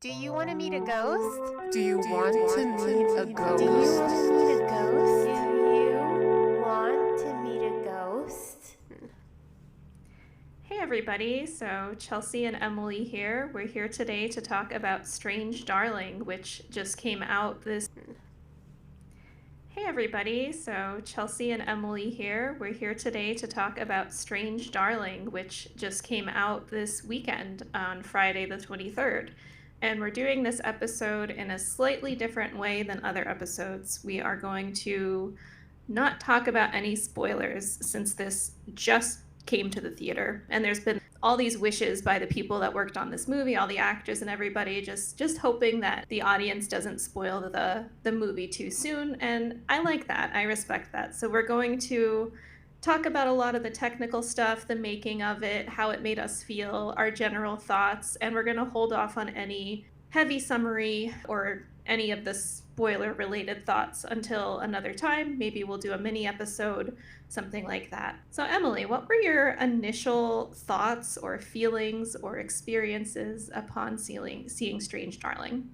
Do you want to meet a ghost? Do you want to meet a ghost? Do you want to meet a ghost? Do you want to meet a ghost? Hey everybody, so Chelsea and Emily here. We're here today to talk about Strange Darling, which just came out this... Hey everybody, so Chelsea and Emily here. We're here today to talk about Strange Darling, which just came out this weekend on Friday the 23rd. And we're doing this episode in a slightly different way than other episodes. We are going to not talk about any spoilers since this just came to the theater. And there's been all these wishes by the people that worked on this movie, all the actors and everybody, just hoping that the audience doesn't spoil the movie too soon. And I like that. I respect that. So we're going to talk about a lot of the technical stuff, the making of it, how it made us feel, our general thoughts, and we're going to hold off on any heavy summary or any of the spoiler-related thoughts until another time. Maybe we'll do a mini episode, something like that. So Emily, what were your initial thoughts or feelings or experiences upon seeing Strange Darling?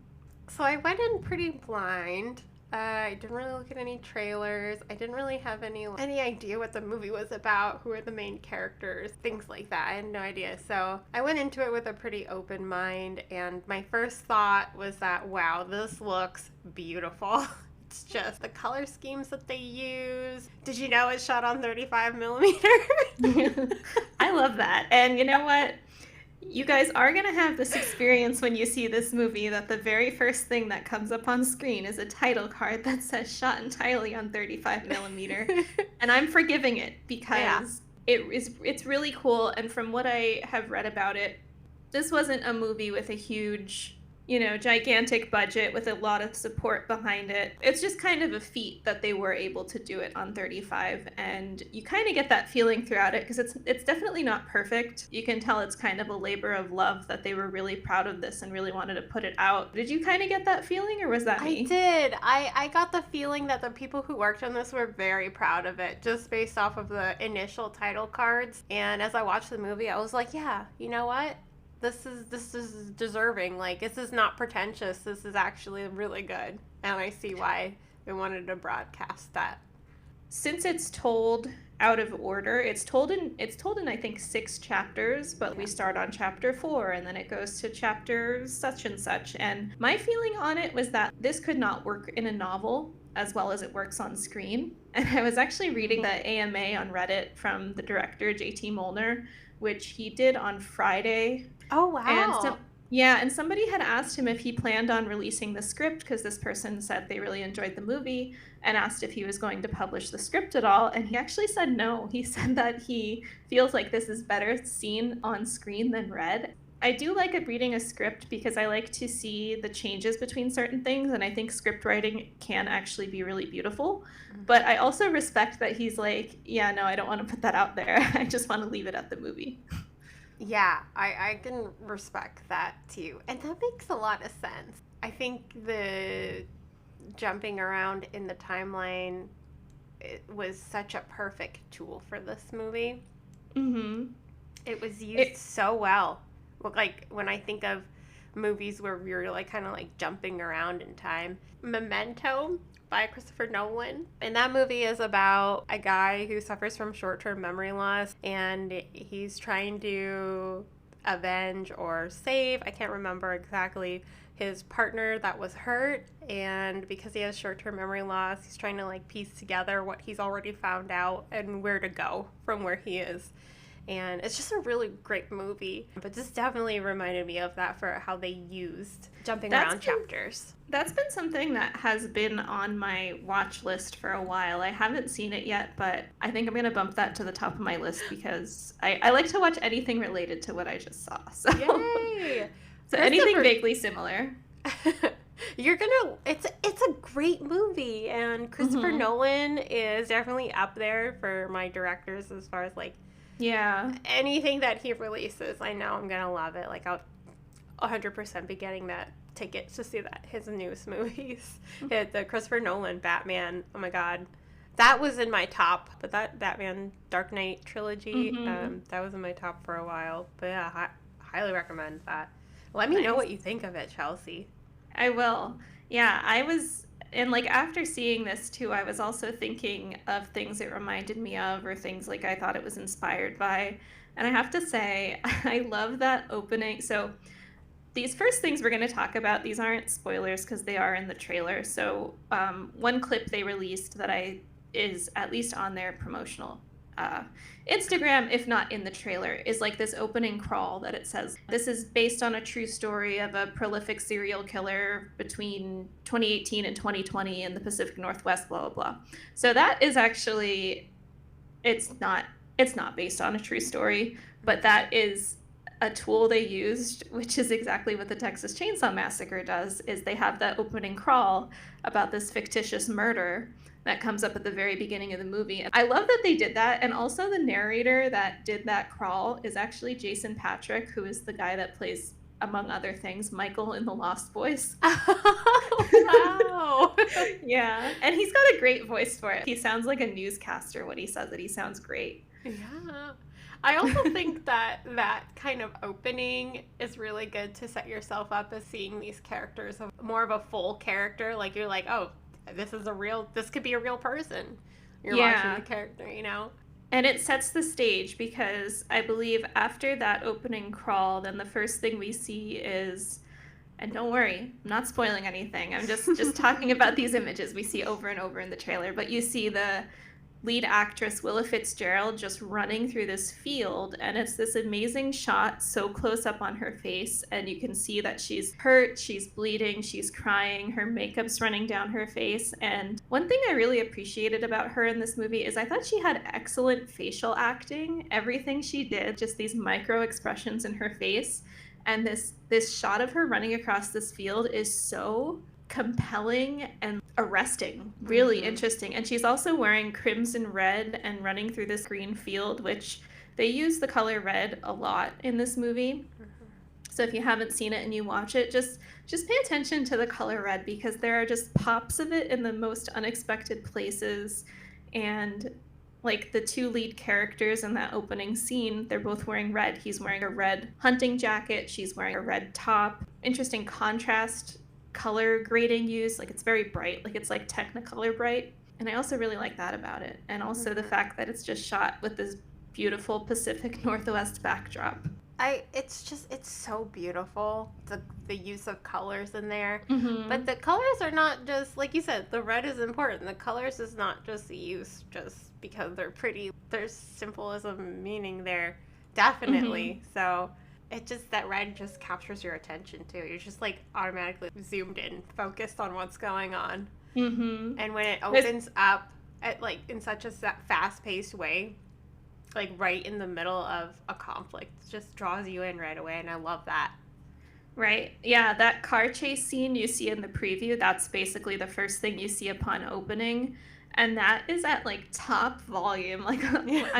So I went in pretty blind. I didn't really look at any trailers. I didn't really have any idea what the movie was about, who are the main characters, things like that. I had no idea. So I went into it with a pretty open mind, and my first thought was that, wow, this looks beautiful. It's just the color schemes that they use. Did you know it's shot on 35 millimeter? I love that. And you know what? You guys are going to have this experience when you see this movie that the very first thing that comes up on screen is a title card that says shot entirely on 35 millimeter. And I'm forgiving it because it's really cool. And from what I have read about it, this wasn't a movie with a huge, gigantic budget with a lot of support behind it. It's just kind of a feat that they were able to do it on 35, and you kind of get that feeling throughout it because it's definitely not perfect. You can tell it's kind of a labor of love, that they were really proud of this and really wanted to put it out. Did you kind of get that feeling, or was that me? I did. I got the feeling that the people who worked on this were very proud of it, just based off of the initial title cards. And as I watched the movie, I was like, yeah, you know what? This is deserving. Like, this is not pretentious. This is actually really good. And I see why they wanted to broadcast that. Since it's told out of order, it's told in I think 6 chapters, but we start on chapter 4 and then it goes to chapter such and such. And my feeling on it was that this could not work in a novel as well as it works on screen. And I was actually reading the AMA on Reddit from the director, JT Mollner, which he did on Friday. Oh, wow. And somebody had asked him if he planned on releasing the script, because this person said they really enjoyed the movie, and asked if he was going to publish the script at all. And he actually said no. He said that he feels like this is better seen on screen than read. I do like reading a script because I like to see the changes between certain things, and I think script writing can actually be really beautiful. But I also respect that he's like, yeah, no, I don't want to put that out there. I just want to leave it at the movie. Yeah, I can respect that too. And that makes a lot of sense. I think the jumping around in the timeline, it was such a perfect tool for this movie. Mm-hmm. It was used so well. Like, when I think of movies where we're like kind of like jumping around in time, Memento by Christopher Nolan. And that movie is about a guy who suffers from short-term memory loss, and he's trying to avenge or save, I can't remember exactly, his partner that was hurt. And because he has short-term memory loss, he's trying to like piece together what he's already found out and where to go from where he is. And it's just a really great movie. But this definitely reminded me of that for how they used jumping around chapters. That's been something that has been on my watch list for a while. I haven't seen it yet, but I think I'm going to bump that to the top of my list because I like to watch anything related to what I just saw. So, yay! So anything vaguely similar. It's a great movie, and Christopher Nolan is definitely up there for my directors as far as like, yeah, anything that he releases, I know I'm gonna love it. Like, I'll 100% be getting that ticket to see his newest movies. The Christopher Nolan Batman, oh my god, that was in my top. But that Batman Dark Knight trilogy, that was in my top for a while. But yeah, I highly recommend that. Let me know Nice. what you think of it, Chelsea. I will. Yeah, I was, and like after seeing this too, I was also thinking of things it reminded me of, or things like I thought it was inspired by. And I have to say, I love that opening. So these first things we're going to talk about, these aren't spoilers because they are in the trailer. So one clip they released that is at least on their promotional uh, Instagram, if not in the trailer, is like this opening crawl that it says, this is based on a true story of a prolific serial killer between 2018 and 2020 in the Pacific Northwest, blah, blah, blah. So that is actually, it's not, it's not based on a true story, but that is a tool they used, which is exactly what the Texas Chainsaw Massacre does, is they have that opening crawl about this fictitious murder that comes up at the very beginning of the movie. I love that they did that. And also the narrator that did that crawl is actually Jason Patrick, who is the guy that plays, among other things, Michael in The Lost Boys. Wow. Yeah. And he's got a great voice for it. He sounds like a newscaster when he says it. He sounds great. Yeah. I also think that that kind of opening is really good to set yourself up as seeing these characters of more of a full character. Like you're like, oh, this could be a real person. You're watching the character, you know? And it sets the stage because I believe after that opening crawl, then the first thing we see is, and don't worry, I'm not spoiling anything. I'm just talking about these images we see over and over in the trailer, but you see the lead actress Willa Fitzgerald just running through this field, and it's this amazing shot so close up on her face, and you can see that she's hurt, she's bleeding, she's crying, her makeup's running down her face. And one thing I really appreciated about her in this movie is I thought she had excellent facial acting. Everything she did, just these micro expressions in her face, and this shot of her running across this field is so compelling and arresting, really interesting. And she's also wearing crimson red and running through this green field, which they use the color red a lot in this movie. So if you haven't seen it and you watch it, just pay attention to the color red, because there are just pops of it in the most unexpected places. And like the two lead characters in that opening scene, they're both wearing red. He's wearing a red hunting jacket, she's wearing a red top. Interesting contrast color grading used, like it's very bright, like it's like Technicolor bright. And I also really like that about it. And also the fact that it's just shot with this beautiful Pacific Northwest backdrop. It's so beautiful, the use of colors in there. But the colors are not just, like you said, the red is important. The colors is not just the use just because they're pretty. There's symbolism, meaning there, definitely. So it just, that red just captures your attention too. You're just like automatically zoomed in, focused on what's going on. And when it opens up at like in such a fast-paced way, like right in the middle of a conflict, it just draws you in right away, and I love that. Right. Yeah, that car chase scene you see in the preview, that's basically the first thing you see upon opening. And that is at like top volume. Like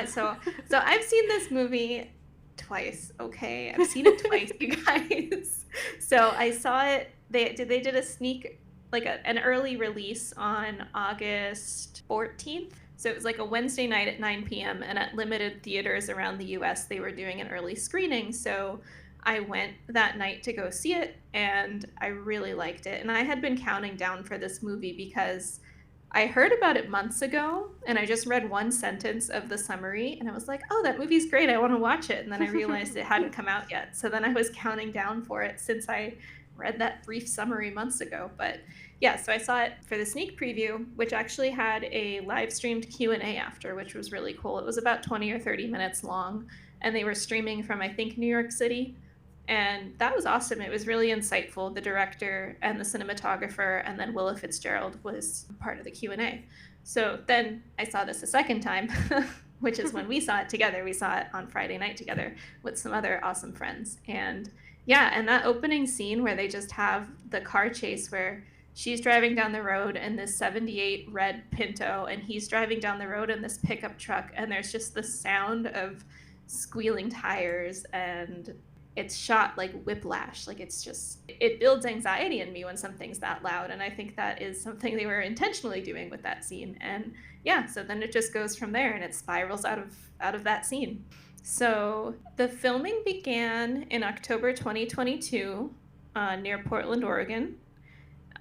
so I've seen this movie twice, okay? I've seen it twice, you guys. So I saw it, they did a sneak, like an early release on August 14th. So it was like a Wednesday night at 9 p.m. and at limited theaters around the US, they were doing an early screening. So I went that night to go see it, and I really liked it. And I had been counting down for this movie because I heard about it months ago, and I just read one sentence of the summary, and I was like, oh, that movie's great, I want to watch it. And then I realized it hadn't come out yet. So then I was counting down for it since I read that brief summary months ago. But yeah, so I saw it for the sneak preview, which actually had a live streamed Q&A after, which was really cool. It was about 20 or 30 minutes long, and they were streaming from, I think, New York City. And that was awesome. It was really insightful. The director and the cinematographer, and then Willa Fitzgerald was part of the Q&A. So then I saw this a second time, which is when we saw it together. We saw it on Friday night together with some other awesome friends. And yeah, and that opening scene where they just have the car chase where she's driving down the road in this 78 red Pinto, and he's driving down the road in this pickup truck, and there's just the sound of squealing tires, and it's shot like whiplash. Like it's just, it builds anxiety in me when something's that loud. And I think that is something they were intentionally doing with that scene. And yeah, so then it just goes from there, and it spirals out of that scene. So the filming began in October 2022 near Portland, Oregon.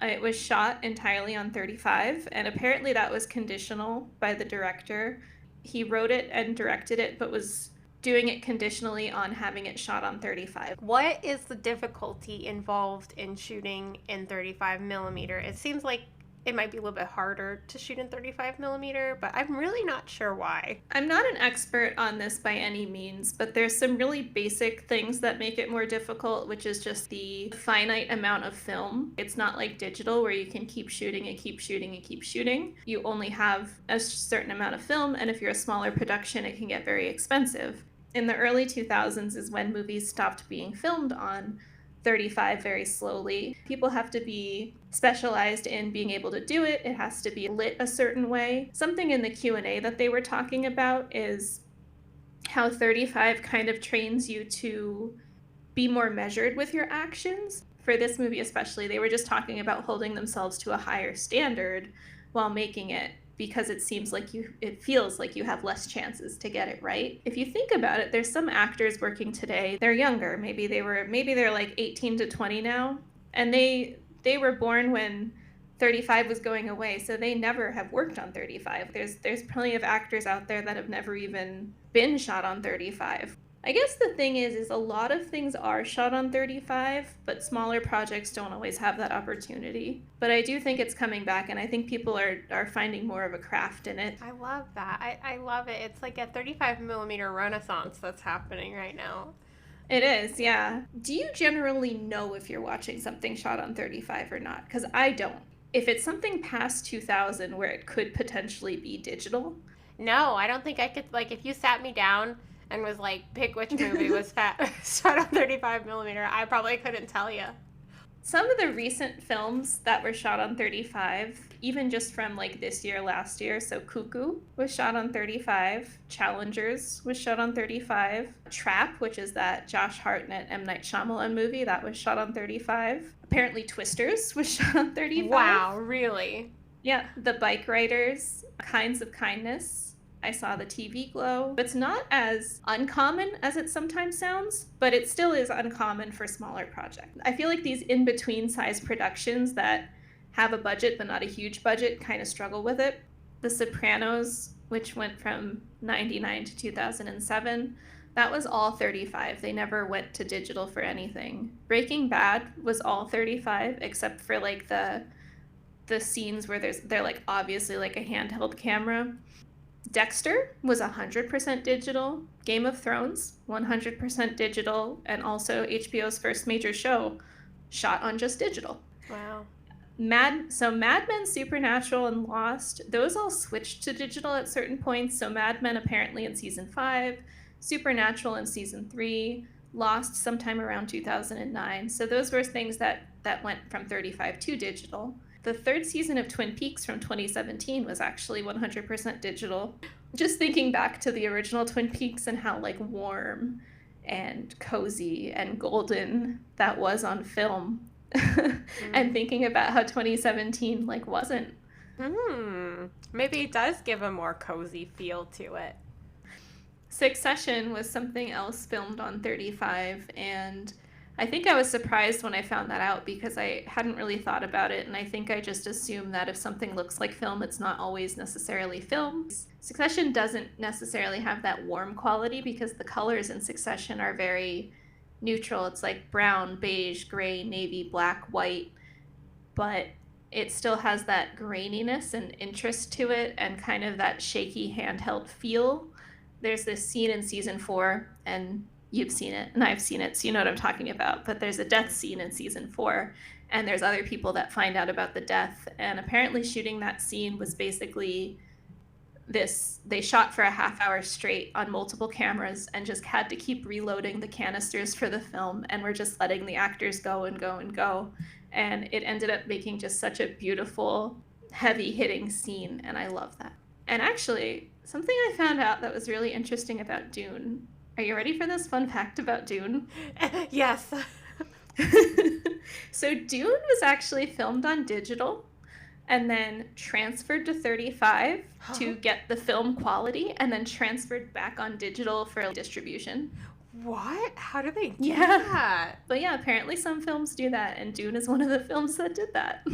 It was shot entirely on 35, and apparently that was conditional by the director. He wrote it and directed it, but was doing it conditionally on having it shot on 35. What is the difficulty involved in shooting in 35 millimeter? It seems like it might be a little bit harder to shoot in 35 millimeter, but I'm really not sure why. I'm not an expert on this by any means, but there's some really basic things that make it more difficult, which is just the finite amount of film. It's not like digital where you can keep shooting and keep shooting and keep shooting. You only have a certain amount of film, and if you're a smaller production, it can get very expensive. In the early 2000s is when movies stopped being filmed on 35 very slowly. People have to be specialized in being able to do it. It has to be lit a certain way. Something in the Q&A that they were talking about is how 35 kind of trains you to be more measured with your actions. For this movie especially, they were just talking about holding themselves to a higher standard while making it, because it feels like you have less chances to get it right. If you think about it, there's some actors working today, they're younger. Maybe they're like 18 to 20 now, and they were born when 35 was going away, so they never have worked on 35. There's plenty of actors out there that have never even been shot on 35. I guess the thing is a lot of things are shot on 35, but smaller projects don't always have that opportunity. But I do think it's coming back, and I think people are finding more of a craft in it. I love that. I love it. It's like a 35 millimeter renaissance that's happening right now. It is, yeah. Do you generally know if you're watching something shot on 35 or not? Because I don't. If it's something past 2000 where it could potentially be digital. No, I don't think I could, like, if you sat me down and was like, pick which movie was shot on 35 millimeter, I probably couldn't tell you. Some of the recent films that were shot on 35, even just from like this year, last year, so Cuckoo was shot on 35, Challengers was shot on 35, Trap, which is that Josh Hartnett, M. Night Shyamalan movie, that was shot on 35. Apparently Twisters was shot on 35. Wow, really? Yeah, The Bike Riders, Kinds of Kindness. I saw the TV Glow. It's not as uncommon as it sometimes sounds, but it still is uncommon for smaller projects. I feel like these in-between size productions that have a budget but not a huge budget kind of struggle with it. The Sopranos, which went from 99 to 2007, that was all 35. They never went to digital for anything. Breaking Bad was all 35, except for like the scenes where they're like obviously like a handheld camera. Dexter was 100% digital. Game of Thrones, 100% digital, and also HBO's first major show shot on just digital. Wow. Mad Men, Supernatural, and Lost, those all switched to digital at certain points. So Mad Men apparently in season 5, Supernatural in season 3, Lost sometime around 2009. So those were things that went from 35 to digital. The third season of Twin Peaks from 2017 was actually 100% digital. Just thinking back to the original Twin Peaks and how like warm and cozy and golden that was on film. And thinking about how 2017 like wasn't. Maybe it does give a more cozy feel to it. Succession was something else filmed on 35, and I think I was surprised when I found that out because I hadn't really thought about it, and I think I just assumed that if something looks like film, it's not always necessarily film. Succession doesn't necessarily have that warm quality because the colors in Succession are very neutral. It's like brown, beige, gray, navy, black, white, but it still has that graininess and interest to it and kind of that shaky handheld feel. There's this scene in season 4, and you've seen it and I've seen it, so you know what I'm talking about, but there's a death scene in season 4, and there's other people that find out about the death, and apparently shooting that scene was basically they shot for a half hour straight on multiple cameras and just had to keep reloading the canisters for the film, and we're just letting the actors go and go and go, and it ended up making just such a beautiful heavy hitting scene, and I love that. And actually, something I found out that was really interesting about Dune. Are you ready for this fun fact about Dune? Yes. So Dune was actually filmed on digital. and then transferred to 35 to get the film quality, and then transferred back on digital for distribution. What? How do they do Yeah. that? But yeah, apparently some films do that, and Dune is one of the films that did that.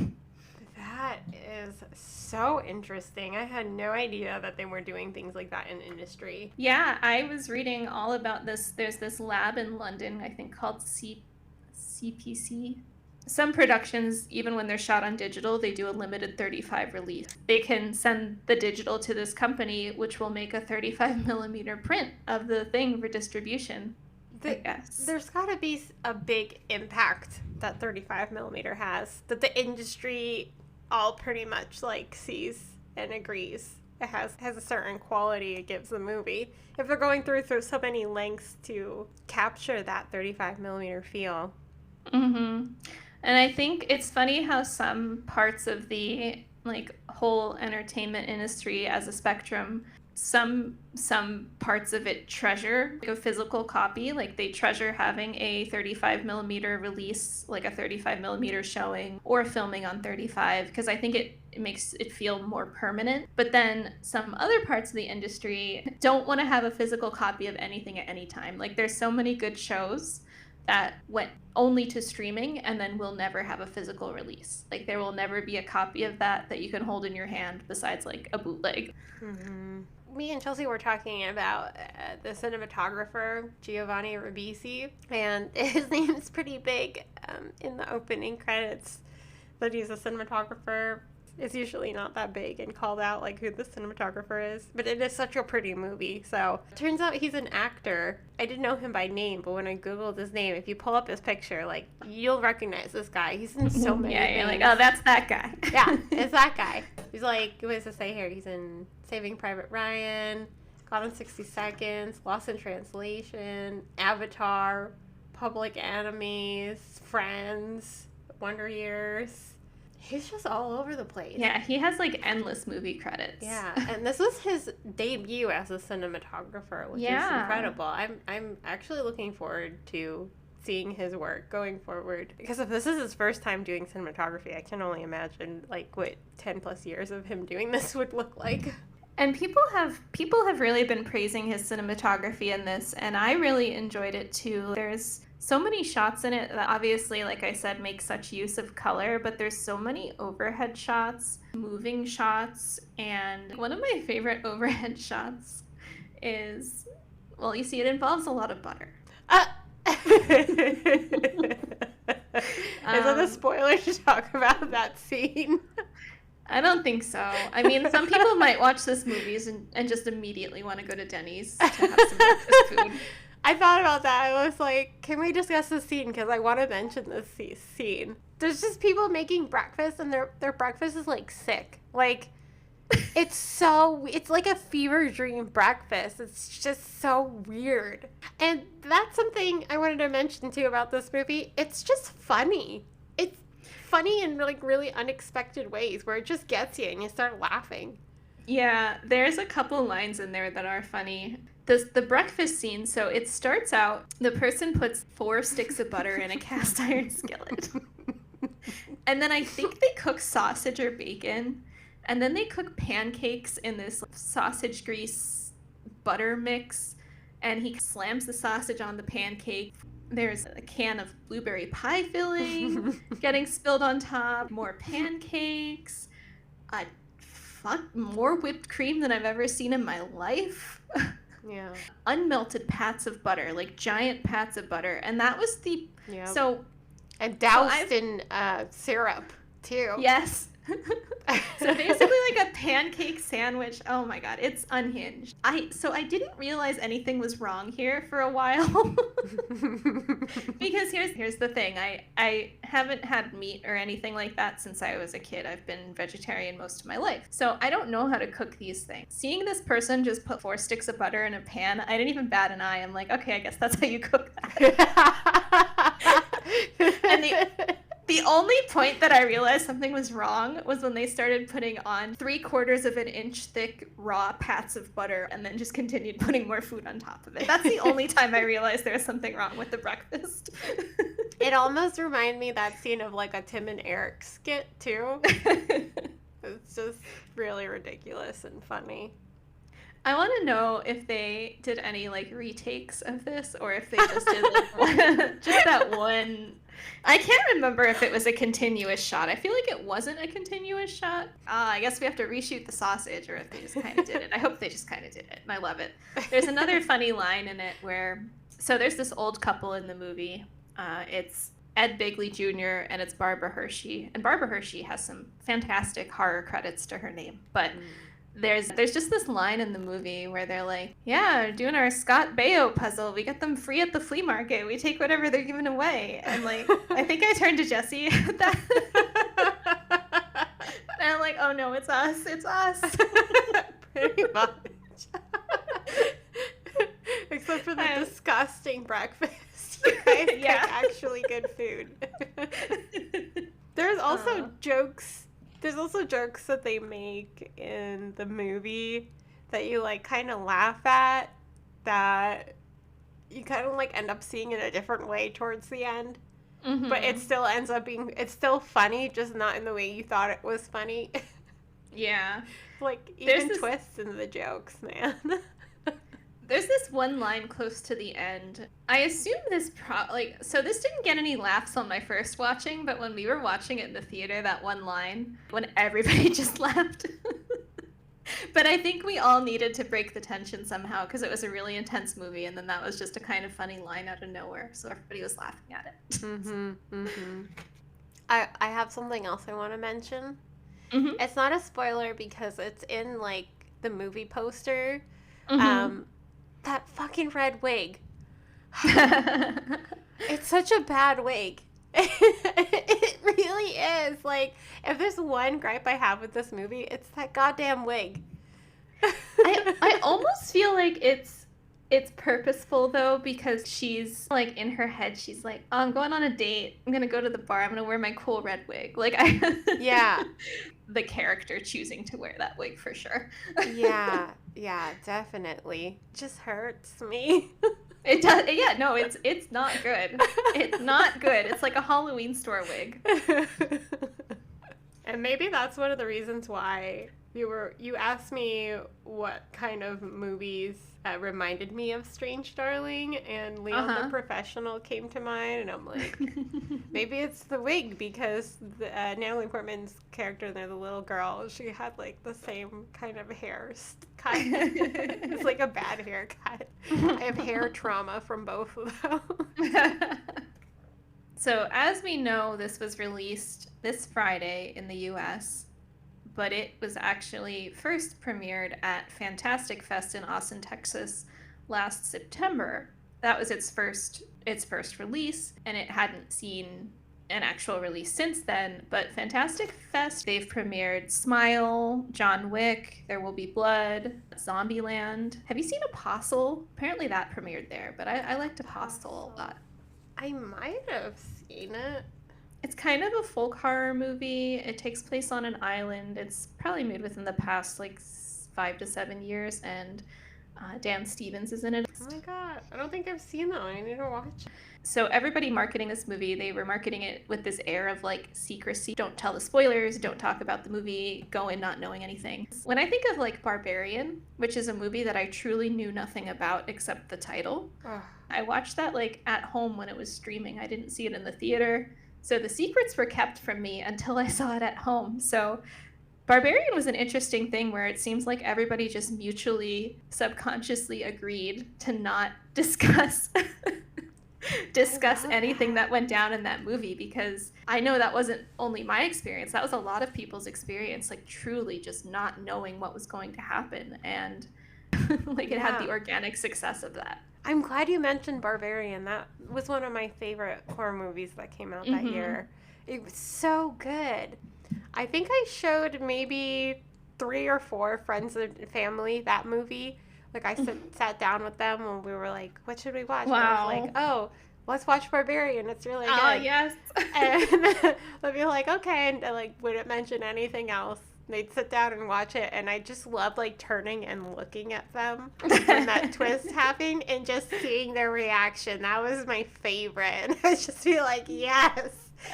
That is so interesting. I had no idea that they were doing things like that in industry. Yeah, I was reading all about this. There's this lab in London, I think called CPC. Some productions, even when they're shot on digital, they do a limited 35 release. They can send the digital to this company, which will make a 35 millimeter print of the thing for distribution. I guess. There's got to be a big impact that 35 millimeter has, that the industry all pretty much like sees and agrees it has a certain quality it gives the movie. If they're going through so many lengths to capture that 35 millimeter feel. Mm-hmm. And I think it's funny how some parts of the like whole entertainment industry as a spectrum, some parts of it treasure like a physical copy. Like they treasure having a 35 millimeter release, like a 35 millimeter showing or filming on 35, because I think it makes it feel more permanent. But then some other parts of the industry don't want to have a physical copy of anything at any time. Like there's so many good shows that went only to streaming and then will never have a physical release. Like there will never be a copy of that you can hold in your hand besides like a bootleg. Mm-hmm. Me and Chelsea were talking about the cinematographer Giovanni Ribisi, and his name is pretty big in the opening credits that he's a cinematographer. It's usually not that big and called out like who the cinematographer is, but it is such a pretty movie. So it turns out he's an actor. I didn't know him by name, but when I googled his name, if you pull up his picture, like you'll recognize this guy. He's in so many things. You're like, oh, that's that guy. Yeah, it's that guy. He's like, what does it say here? He's in Saving Private Ryan, Gone in 60 Seconds, Lost in Translation, Avatar, Public Enemies, Friends, Wonder Years. He's just all over the place. Yeah, he has like endless movie credits. Yeah, and this was his debut as a cinematographer, which is incredible. I'm actually looking forward to seeing his work going forward, because if this is his first time doing cinematography, I can only imagine like what 10 plus years of him doing this would look like. And people have really been praising his cinematography in this, and I really enjoyed it too. There's so many shots in it that obviously, like I said, make such use of color, but there's so many overhead shots, moving shots, and one of my favorite overhead shots is, well, you see, it involves a lot of butter. Is that a spoiler to talk about that scene? I don't think so. I mean, some people might watch this movies and just immediately want to go to Denny's to have some breakfast food. I thought about that. I was like, can we discuss this scene? Because I want to mention this scene. There's just people making breakfast, and their breakfast is, like, sick. Like, it's like a fever dream breakfast. It's just so weird. And that's something I wanted to mention, too, about this movie. It's just funny. It's funny in, like, really unexpected ways where it just gets you and you start laughing. Yeah, there's a couple lines in there that are funny. The breakfast scene, so it starts out, the person puts 4 sticks of butter in a cast iron skillet. And then I think they cook sausage or bacon, and then they cook pancakes in this sausage grease butter mix, and he slams the sausage on the pancake. There's a can of blueberry pie filling getting spilled on top, more pancakes, more whipped cream than I've ever seen in my life. Yeah. Unmelted pats of butter, like giant pats of butter. And that was so... And doused in syrup, too. Yes. So basically like a pancake sandwich. Oh my god, it's unhinged. I didn't realize anything was wrong here for a while. Because here's the thing. I haven't had meat or anything like that since I was a kid. I've been vegetarian most of my life. So I don't know how to cook these things. Seeing this person just put 4 sticks of butter in a pan, I didn't even bat an eye. I'm like, okay, I guess that's how you cook that. And the only point that I realized something was wrong was when they started putting on 3/4 of an inch thick raw pats of butter and then just continued putting more food on top of it. That's the only time I realized there was something wrong with the breakfast. It almost reminded me of that scene of like a Tim and Eric skit too. It's just really ridiculous and funny. I want to know if they did any like retakes of this, or if they just did like just that one. I can't remember if it was a continuous shot. I feel like it wasn't a continuous shot. I guess we have to reshoot the sausage, or if they just kind of did it. I hope they just kind of did it, and I love it. There's another funny line in it where, so there's this old couple in the movie. It's Ed Begley Jr. and it's Barbara Hershey, and Barbara Hershey has some fantastic horror credits to her name, but. There's just this line in the movie where they're like, yeah, doing our Scott Baio puzzle. We get them free at the flea market. We take whatever they're giving away. And like, I think I turned to Jesse at that. And I'm like, oh no, it's us. It's us. Pretty much. Except for the disgusting breakfast. You guys cook actually good food. There's also jokes. There's also jokes that they make in the movie that you, like, kind of laugh at, that you kind of, like, end up seeing in a different way towards the end. Mm-hmm. But it still ends up being, it's still funny, just not in the way you thought it was funny. Yeah. Like, even twists in the jokes, man. There's this one line close to the end. I assume this so this didn't get any laughs on my first watching, but when we were watching it in the theater, that one line, when everybody just laughed. But I think we all needed to break the tension somehow, because it was a really intense movie, and then that was just a kind of funny line out of nowhere, so everybody was laughing at it. Mm-hmm, mm-hmm. I have something else I want to mention. Mm-hmm. It's not a spoiler because it's in, like, the movie poster. Mm-hmm. That fucking red wig. It's such a bad wig. It really is. Like, if there's one gripe I have with this movie, it's that goddamn wig. I almost feel like it's purposeful, though, because she's, like, in her head, she's like, oh, I'm going on a date. I'm going to go to the bar. I'm going to wear my cool red wig. Like, yeah. The character choosing to wear that wig for sure. Yeah, definitely. Just hurts me. It does. Yeah, no, it's not good. It's not good. It's like a Halloween store wig. And maybe that's one of the reasons why you asked me what kind of movies reminded me of Strange Darling, and Leon the Professional came to mind, and I'm like, maybe it's the wig, because Natalie Portman's character there, the little girl, she had like the same kind of hair cut. It's like a bad haircut. I have hair trauma from both of them. So as we know, this was released this Friday in the US, but it was actually first premiered at Fantastic Fest in Austin, Texas last September. That was its first release, and it hadn't seen an actual release since then. But Fantastic Fest, they've premiered Smile, John Wick, There Will Be Blood, Zombieland. Have you seen Apostle? Apparently that premiered there, but I liked Apostle a lot. I might have seen it. It's kind of a folk horror movie. It takes place on an island. It's probably made within the past, like, 5 to 7 years, and Dan Stevens is in it. Oh my god, I don't think I've seen that one. I need to watch it. So everybody marketing this movie, they were marketing it with this air of, like, secrecy. Don't tell the spoilers, don't talk about the movie, go in not knowing anything. When I think of, like, Barbarian, which is a movie that I truly knew nothing about except the title, I watched that, like, at home when it was streaming. I didn't see it in the theater. So the secrets were kept from me until I saw it at home. So Barbarian was an interesting thing where it seems like everybody just mutually, subconsciously agreed to not discuss anything that went down in that movie, because I know that wasn't only my experience. That was a lot of people's experience, like truly just not knowing what was going to happen. And like it had the organic success of that. I'm glad you mentioned Barbarian. That was one of my favorite horror movies that came out that year. It was so good. I think I showed maybe 3 or 4 friends and family that movie. Like, I sat down with them and we were like, what should we watch? Wow. And I was like, oh, let's watch Barbarian. It's really good. Oh, yes. And they'd be like, okay. And I, like, wouldn't mention anything else. They'd sit down and watch it, and I just loved, like, turning and looking at them when that twist happened and just seeing their reaction. That was my favorite. And I just feel like, yes,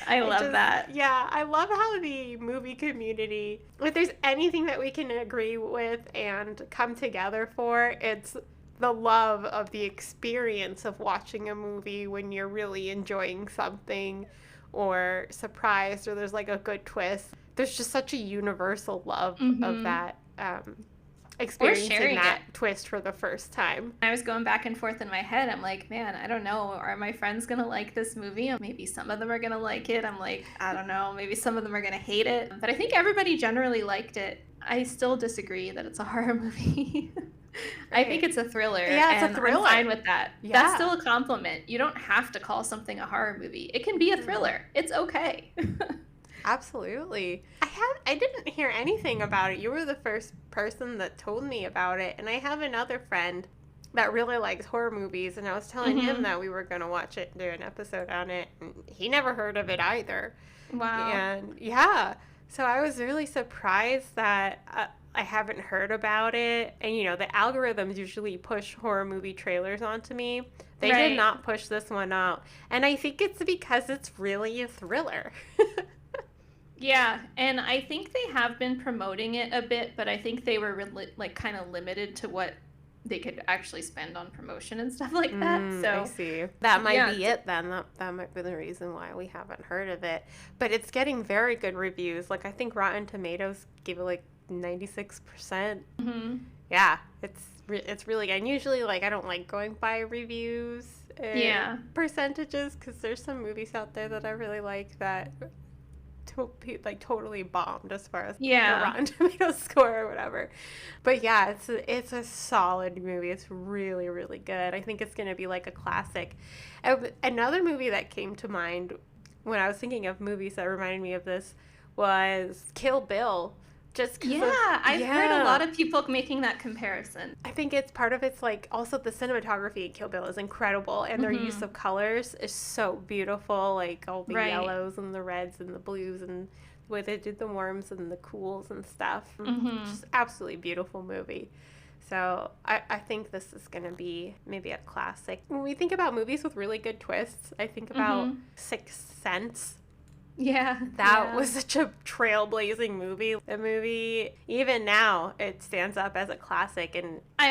I love that. Yeah, I love how the movie community, if there's anything that we can agree with and come together for, it's the love of the experience of watching a movie when you're really enjoying something or surprised or there's like a good twist. There's just such a universal love of that experiencing that twist for the first time. I was going back and forth in my head. I'm like, man, I don't know. Are my friends going to like this movie? Maybe some of them are going to like it. I'm like, I don't know. Maybe some of them are going to hate it. But I think everybody generally liked it. I still disagree that it's a horror movie. I think it's a thriller. Yeah, it's a thriller. I'm fine with that. Yeah. That's still a compliment. You don't have to call something a horror movie. It can be a thriller. It's okay. Absolutely. I didn't hear anything about it. You were the first person that told me about it. And I have another friend that really likes horror movies. And I was telling him that we were going to watch it and do an episode on it. And he never heard of it either. Wow. And yeah. So I was really surprised that I haven't heard about it. And, you know, the algorithms usually push horror movie trailers onto me. They did not push this one out. And I think it's because it's really a thriller. Yeah, and I think they have been promoting it a bit, but I think they were kind of limited to what they could actually spend on promotion and stuff like that. So I see. That might be it then. That might be the reason why we haven't heard of it. But it's getting very good reviews. Like, I think Rotten Tomatoes gave it like 96%. Yeah, it's really good. And usually, like, I don't like going by reviews and percentages because there's some movies out there that I really like that totally bombed as far as the Rotten Tomatoes score or whatever. But yeah, it's a solid movie. It's really, really good. I think it's going to be like a classic. Another movie that came to mind when I was thinking of movies that reminded me of this was Kill Bill. I've heard a lot of people making that comparison. I think it's part of it's like also the cinematography in Kill Bill is incredible, and their use of colors is so beautiful, like all the yellows and the reds and the blues and the way they did the warms and the cools and stuff. Just absolutely beautiful movie. So I think this is going to be maybe a classic. When we think about movies with really good twists, I think about Sixth Sense. Yeah. That was such a trailblazing movie. The movie, even now, it stands up as a classic. And I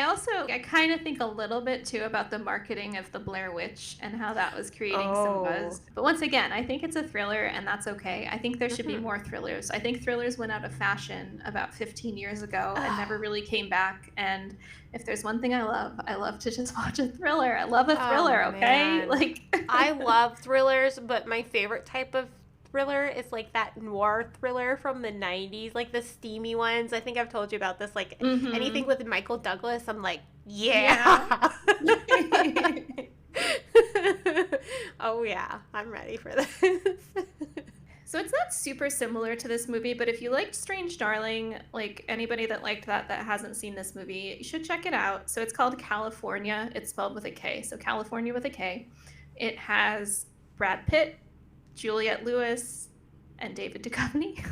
kind of think a little bit, too, about the marketing of The Blair Witch and how that was creating some buzz. But once again, I think it's a thriller, and that's okay. I think there should be more thrillers. I think thrillers went out of fashion about 15 years ago and never really came back. And if there's one thing I love to just watch a thriller. I love a thriller, okay? Man. Like I love thrillers, but my favorite type of thriller is like that noir thriller from the 90s, like the steamy ones. I think I've told you about this. Like anything with Michael Douglas, I'm like, yeah. Oh yeah, I'm ready for this. So it's not super similar to this movie, but if you liked Strange Darling, like anybody that liked that hasn't seen this movie, you should check it out. So it's called California. It's spelled with a K. So California with a K. It has Brad Pitt, Juliette Lewis, and David Duchovny.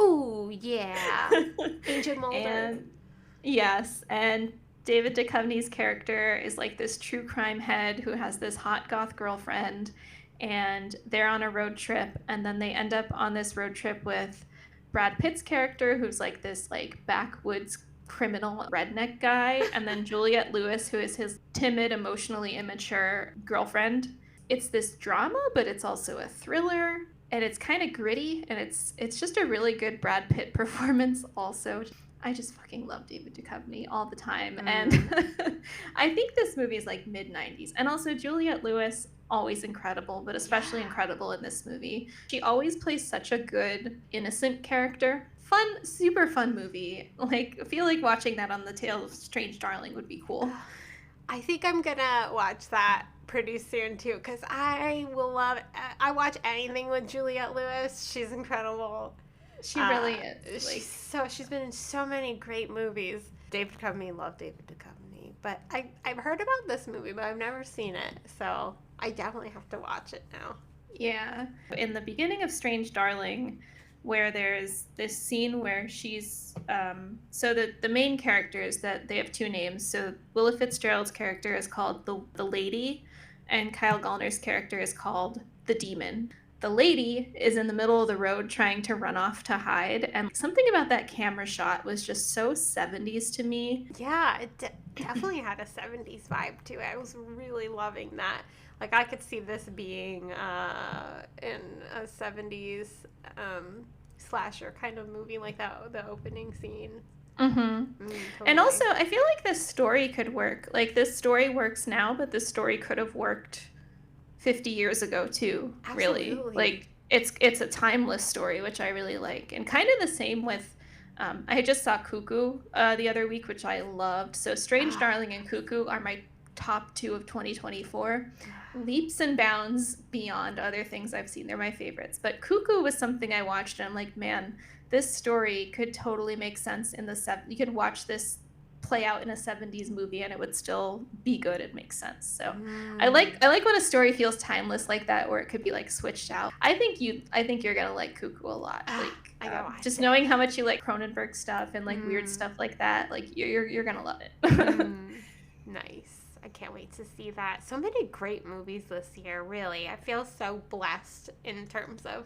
Ooh, yeah. Angel Mollner. And yes, and David Duchovny's character is like this true crime head who has this hot goth girlfriend, and they're on a road trip, and then they end up on this road trip with Brad Pitt's character, who's like this like backwoods criminal redneck guy, and then Juliette Lewis, who is his timid, emotionally immature girlfriend. It's this drama, but it's also a thriller, and it's kind of gritty, and it's just a really good Brad Pitt performance also. I just fucking love David Duchovny all the time, and I think this movie is like mid-90s. And also Juliette Lewis, always incredible, but especially incredible in this movie. She always plays such a good, innocent character. Fun, super fun movie. Like, I feel like watching that on the tail of Strange Darling would be cool. I think I'm gonna watch that pretty soon too, because I watch anything with Juliette Lewis. She's incredible. She really is. She's been in so many great movies. David Duchovny, love David Duchovny. But I've heard about this movie, but I've never seen it, so I definitely have to watch it now. Yeah. In the beginning of Strange Darling, where there's this scene where she's so the main characters, that they have two names. So Willa Fitzgerald's character is called the Lady, and Kyle Gallner's character is called the Demon. the lady is in the middle of the road trying to run off to hide. And something about that camera shot was just so 70s to me. Yeah, it definitely had a 70s vibe to it. I was really loving that. Like, I could see this being in a 70s slasher kind of movie, like that, the opening scene. Totally. And also, I feel like this story could work. Like, this story works now, but this story could have worked 50 years ago too. Absolutely. Really, like it's a timeless story, which I really like. And kind of the same with I just saw Cuckoo the other week, which I loved. So Strange Darling and Cuckoo are my top 2 of 2024. Leaps and bounds beyond other things I've seen. They're my favorites. But Cuckoo was something I watched and I'm like, man, this story could totally make sense in the you could watch this play out in a 70s movie and it would still be good and make sense. So I like when a story feels timeless like that, where it could be like switched out. I think you're gonna like Cuckoo a lot. Like just knowing how much you like Cronenberg stuff and like weird stuff like that, like you're gonna love it. Nice. I can't wait to see that. So many great movies this year, really. I feel so blessed in terms of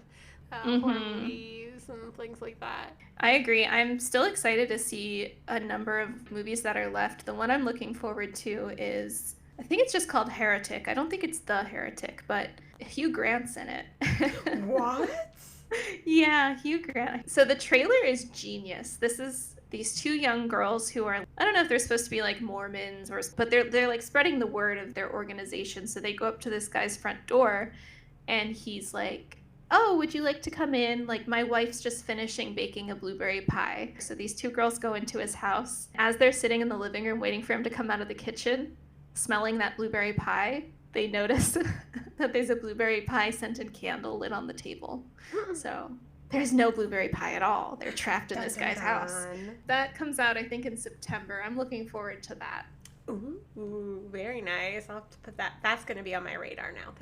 horror movies and things like that. I agree. I'm still excited to see a number of movies that are left. The one I'm looking forward to is, I think it's just called Heretic. I don't think it's The Heretic, but Hugh Grant's in it. What? Yeah, Hugh Grant. So the trailer is genius. This is these 2 young girls who are, I don't know if they're supposed to be like Mormons but they're like spreading the word of their organization. So they go up to this guy's front door and he's like, oh, would you like to come in? Like, my wife's just finishing baking a blueberry pie. So these 2 girls go into his house. As they're sitting in the living room waiting for him to come out of the kitchen, smelling that blueberry pie, they notice that there's a blueberry pie scented candle lit on the table. So there's no blueberry pie at all. They're trapped in this guy's house. That comes out, I think, in September. I'm looking forward to that. Ooh, very nice. I'll have to put that. That's going to be on my radar now.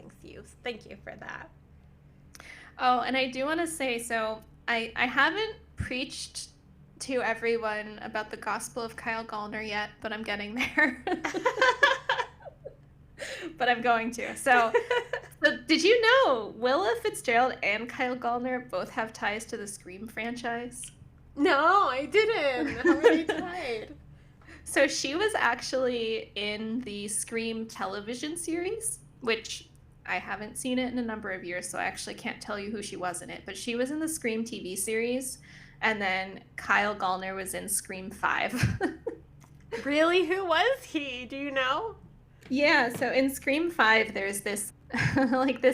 Thank you for that. Oh, and I do want to say, so I haven't preached to everyone about the Gospel of Kyle Gallner yet, but I'm getting there. But I'm going to. So did you know Willa, Fitzgerald, and Kyle Gallner both have ties to the Scream franchise? No, I didn't. How are they tied? So she was actually in the Scream television series, which I haven't seen it in a number of years, so I actually can't tell you who she was in it. But she was in the Scream TV series, and then Kyle Gallner was in Scream 5. Really? Who was he? Do you know? Yeah, so in Scream 5, there's this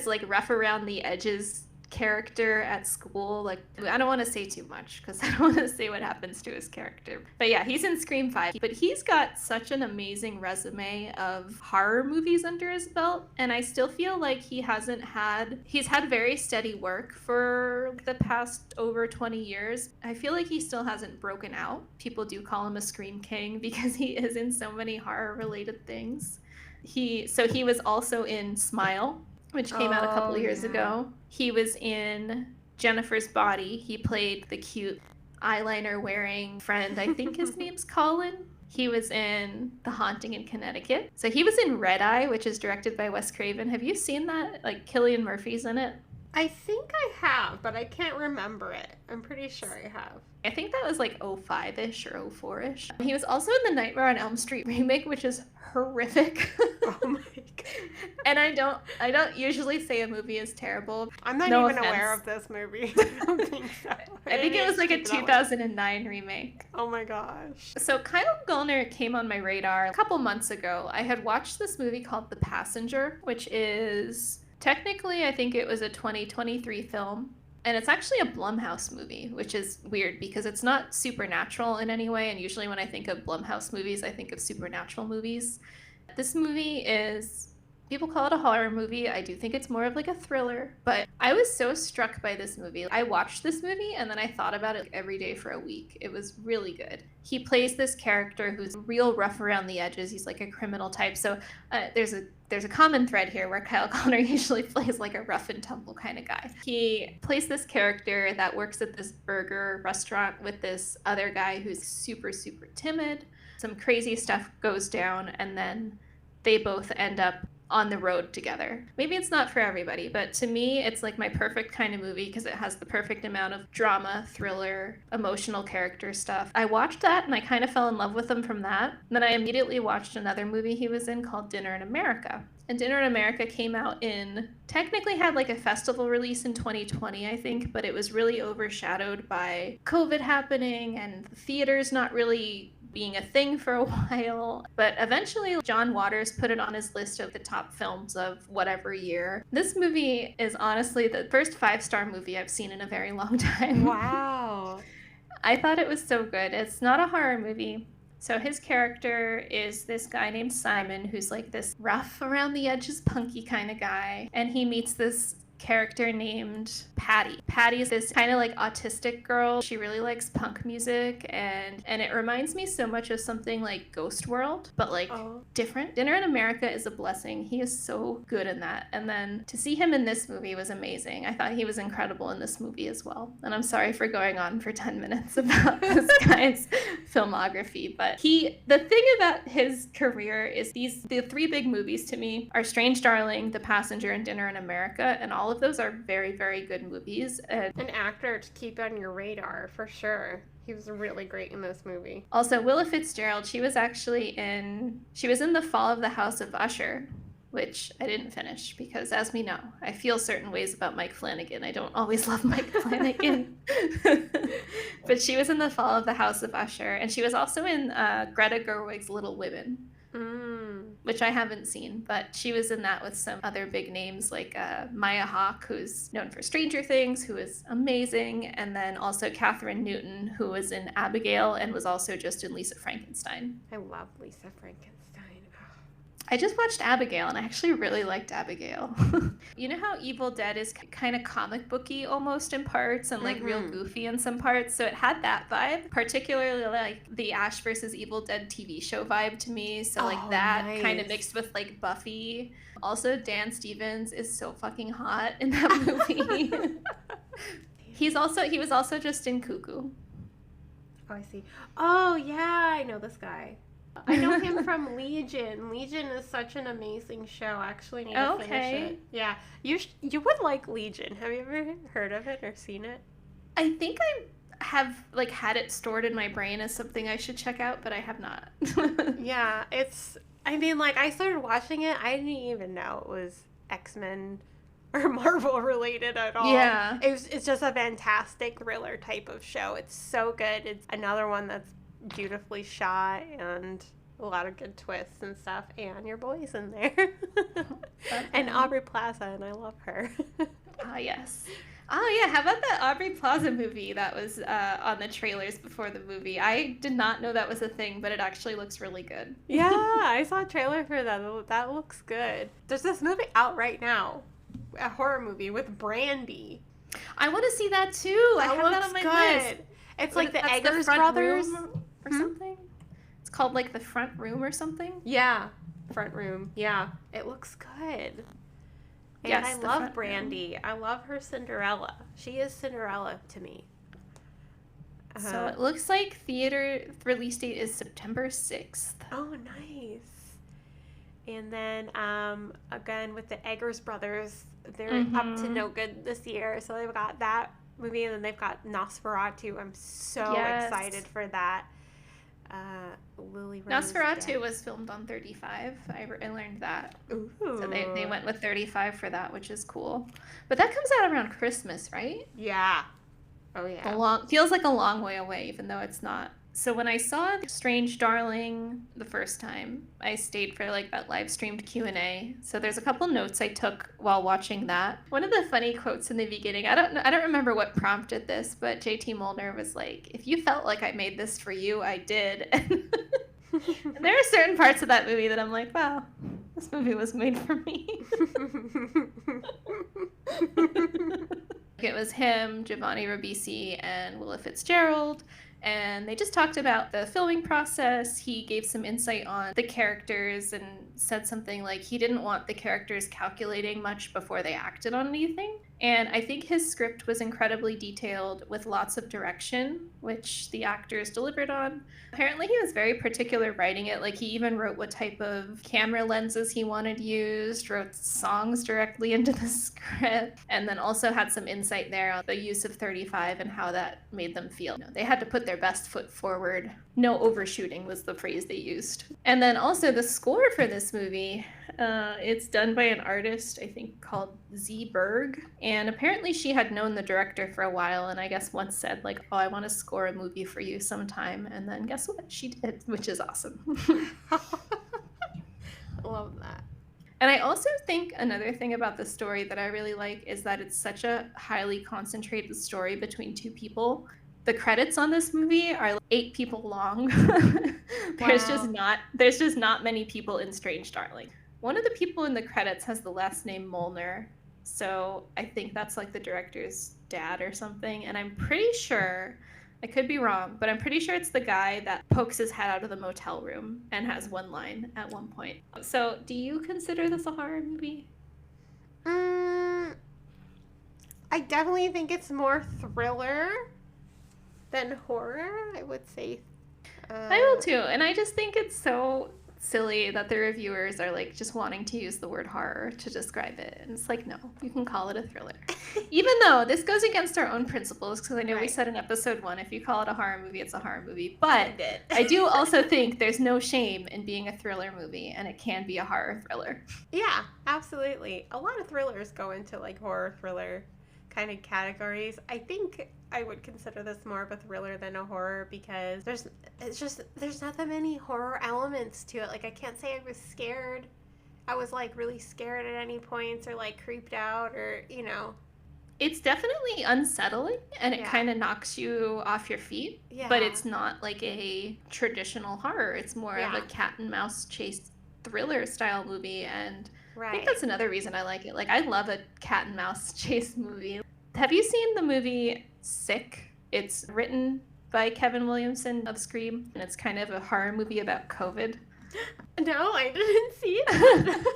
like rough around the edges character at school. Like, I don't want to say too much because I don't want to say what happens to his character. But yeah, he's in Scream 5. But he's got such an amazing resume of horror movies under his belt. And I still feel like he's had very steady work for the past over 20 years. I feel like he still hasn't broken out. People do call him a Scream King because he is in so many horror related things. He was also in Smile, which came out a couple of years ago. He was in Jennifer's Body. He played the cute eyeliner wearing friend. I think his name's Colin. He was in The Haunting in Connecticut. So he was in Red Eye, which is directed by Wes Craven. Have you seen that? Like, Cillian Murphy's in it. I think I have, but I can't remember it. I'm pretty sure I have. I think that was like 05-ish or 04-ish. He was also in the Nightmare on Elm Street remake, which is horrific. Oh my god. And I don't usually say a movie is terrible. I'm not even aware of this movie. I don't think so. I think it was like a 2009 remake. Oh my gosh. So Kyle Gallner came on my radar a couple months ago. I had watched this movie called The Passenger, which is technically, I think it was a 2023 film. And it's actually a Blumhouse movie, which is weird because it's not supernatural in any way. And usually when I think of Blumhouse movies, I think of supernatural movies. This movie is, people call it a horror movie. I do think it's more of like a thriller. But I was so struck by this movie. I watched this movie and then I thought about it every day for a week. It was really good. He plays this character who's real rough around the edges. He's like a criminal type. So there's a common thread here where Kyle Gallner usually plays like a rough and tumble kind of guy. He plays this character that works at this burger restaurant with this other guy who's super, super timid. Some crazy stuff goes down and then they both end up on the road together. Maybe it's not for everybody, but to me, it's like my perfect kind of movie because it has the perfect amount of drama, thriller, emotional character stuff. I watched that and I kind of fell in love with him from that. Then I immediately watched another movie he was in called Dinner in America. And Dinner in America came out technically had like a festival release in 2020, I think, but it was really overshadowed by COVID happening and the theaters not really being a thing for a while. But eventually, John Waters put it on his list of the top films of whatever year. This movie is honestly the first 5-star movie I've seen in a very long time. Wow. I thought it was so good. It's not a horror movie. So his character is this guy named Simon, who's like this rough around the edges, punky kind of guy. And he meets this character named Patty. Patty is this kind of like autistic girl. She really likes punk music, and it reminds me so much of something like Ghost World, but like different. Dinner in America is a blessing. He is so good in that. And then to see him in this movie was amazing. I thought he was incredible in this movie as well. And I'm sorry for going on for 10 minutes about this guy's filmography, but the thing about his career is the 3 big movies to me are Strange Darling, The Passenger, and Dinner in America, and all of those are very, very good movies. An actor to keep on your radar, for sure. He was really great in this movie. Also, Willa Fitzgerald, she was in The Fall of the House of Usher, which I didn't finish because, as we know, I feel certain ways about Mike Flanagan. I don't always love Mike Flanagan. But she was in The Fall of the House of Usher, and she was also in Greta Gerwig's Little Women. Which I haven't seen, but she was in that with some other big names like Maya Hawke, who's known for Stranger Things, who is amazing, and then also Catherine Newton, who was in Abigail and was also just in Lisa Frankenstein. I love Lisa Frankenstein. I just watched Abigail, and I actually really liked Abigail. You know how Evil Dead is kind of comic booky almost in parts and like real goofy in some parts? So it had that vibe, particularly like the Ash versus Evil Dead TV show vibe to me. So like that kind of mixed with like Buffy. Also, Dan Stevens is so fucking hot in that movie. He was also just in Cuckoo. Oh, I see. Oh, yeah, I know this guy. I know him from Legion. Legion is such an amazing show. I actually need to finish it. Yeah, you would like Legion. Have you ever heard of it or seen it? I think I have like had it stored in my brain as something I should check out, but I have not. Yeah, I mean, like, I started watching it. I didn't even know it was X-Men or Marvel related at all. Yeah, it's just a fantastic thriller type of show. It's so good. It's another one that's beautifully shot and a lot of good twists and stuff, and your boy's in there. And Aubrey Plaza, and I love her. Yes. Oh yeah, how about that Aubrey Plaza movie that was on the trailers before the movie? I did not know that was a thing, but it actually looks really good. Yeah, I saw a trailer for that. That looks good. There's this movie out right now, a horror movie with Brandy. I want to see that too. I have that on my list. It's like the Eggers brothers or something. It's called like The Front Room or something. Yeah, Front Room. Yeah, it looks good. And yes, I love Brandy. I love her Cinderella. She is Cinderella to me. So it looks like theater release date is September 6th. Oh, nice. And then again with the Eggers brothers, they're up to no good this year. So they've got that movie, and then they've got Nosferatu. I'm so excited for that. Lily Rose Nosferatu was filmed on 35. I learned that. Ooh. So they went with 35 for that, which is cool. But that comes out around Christmas, right? Yeah. Oh yeah. Feels like a long way away, even though it's not. So when I saw Strange Darling the first time, I stayed for like that live streamed Q&A. So there's a couple notes I took while watching that. One of the funny quotes in the beginning, I don't remember what prompted this, but JT Mollner was like, "If you felt like I made this for you, I did." And there are certain parts of that movie that I'm like, wow, this movie was made for me. It was him, Giovanni Ribisi, and Willa Fitzgerald. and they just talked about the filming process. He gave some insight on the characters and said something like he didn't want the characters calculating much before they acted on anything. And I think his script was incredibly detailed with lots of direction, which the actors delivered on. Apparently, he was very particular writing it. Like, he even wrote what type of camera lenses he wanted used, wrote songs directly into the script, and then also had some insight there on the use of 35 and how that made them feel. They had to put their best foot forward. No overshooting was the phrase they used. And then also the score for this movie, it's done by an artist, I think, called Z-Berg. And apparently she had known the director for a while, and I guess once said, like, oh, I want to score a movie for you sometime. And then guess what? She did, which is awesome. Love that. And I also think another thing about the story that I really like is that it's such a highly concentrated story between two people. The credits on this movie are like 8 people long. There's just not many people in Strange Darling. One of the people in the credits has the last name Mollner, so I think that's like the director's dad or something. And I'm pretty sure, I could be wrong, but I'm pretty sure it's the guy that pokes his head out of the motel room and has one line at one point. So do you consider this a horror movie? I definitely think it's more thriller than horror, I would say. I will too, and I just think it's so silly that the reviewers are like just wanting to use the word horror to describe it, and it's like, no, you can call it a thriller. Even though this goes against our own principles, because I know we said in episode 1, if you call it a horror movie, it's a horror movie, but I do also think there's no shame in being a thriller movie, and it can be a horror thriller. Yeah, absolutely. A lot of thrillers go into like horror thriller kind of categories. I think I would consider this more of a thriller than a horror because there's not that many horror elements to it. Like, I can't say I was scared. I was like really scared at any points or like creeped out or, you know. It's definitely unsettling and it kind of knocks you off your feet, but it's not like a traditional horror. It's more of a cat and mouse chase thriller style movie, and I think that's another reason I like it. Like, I love a cat and mouse chase movie. Have you seen the movie Sick? It's written by Kevin Williamson of Scream, and it's kind of a horror movie about COVID. No, I didn't see it.